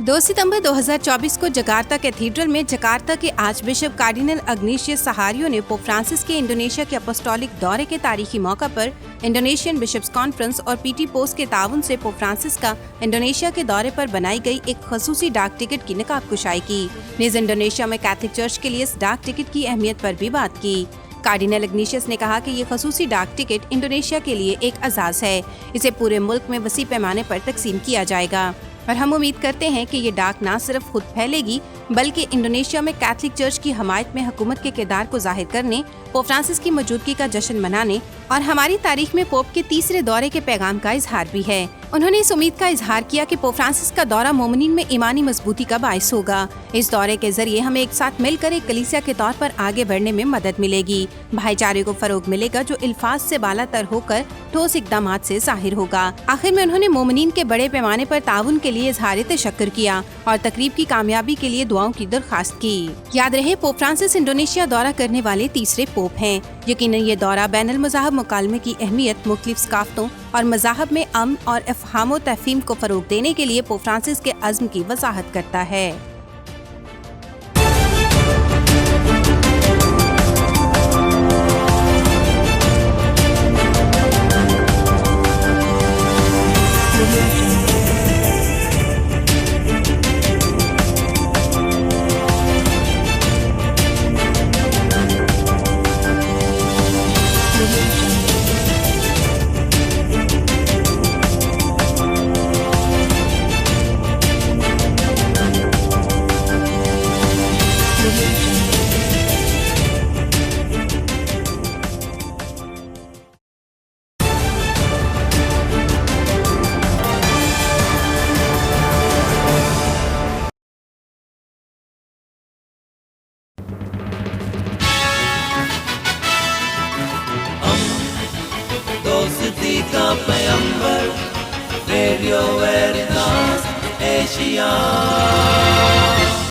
2 सितंबर 2024 को Jakarta cathedral में Jakarta के आर्च बिशप कार्डिनल इग्नाशियस सहारियो ने पोप फ्रांसिस के इंडोनेशिया के अपोस्टोलिक दौरे के तारीखी मौका पर इंडोनेशियन बिशप्स कॉन्फ्रेंस और पीटी पोस्ट के ताउन से पोप फ्रांसिस का इंडोनेशिया के दौरे पर बनाई गई एक खसूसी डाक टिकट की नकाबकुशाई की। निज इंडोनेशिया में कैथलिक चर्च के लिए इस डाक टिकट की अहमियत पर भी बात की। कार्डिनल इग्नाशियस ने कहा कि ये खसूसी डाक टिकट इंडोनेशिया के लिए एक एजाज़ है। इसे पूरे मुल्क में वसी पैमाने पर तकसीम किया जाएगा और हम उम्मीद करते हैं कि ये डाक न सिर्फ खुद फैलेगी बल्कि इंडोनेशिया में कैथलिक चर्च की हमायत में हुकूमत के किरदार को जाहिर करने, पोप फ्रांसिस की मौजूदगी का जश्न मनाने और हमारी तारीख में पोप के तीसरे दौरे के पैगाम का इजहार भी है। उन्होंने इस उम्मीद का इजहार किया कि पोप फ्रांसिस का दौरा मोमिनीन में ईमानी मजबूती का बाइस होगा। इस दौरे के जरिए हमें एक साथ मिलकर एक कलीसिया के तौर पर आगे बढ़ने में मदद मिलेगी, भाईचारे को फरोग मिलेगा जो इल्फाज से बालातर होकर ठोस इकदामात से जाहिर होगा। आखिर में उन्होंने मोमिनीन के बड़े पैमाने पर ताउन के लिए इजहार तशक्कुर किया और तकरीब की कामयाबी के लिए दुआओं की दरख्वास्त की। याद रहे, पोप फ्रांसिस इंडोनेशिया दौरा करने वाले तीसरे पोप हैं। यकीनन ये दौरा बैनुल मज़ाहब मुकालमे की अहमियत, मुख्तलिफ सकाफ़तों और मज़ाहब में अमन और इफ़हाम व तफ़हीम को फ़रोग़ देने के लिए पोप फ्रांसिस के अज़्म की वज़ाहत करता है। दोस्ती का पैगंबर, रेडियो वेरितास एशिया।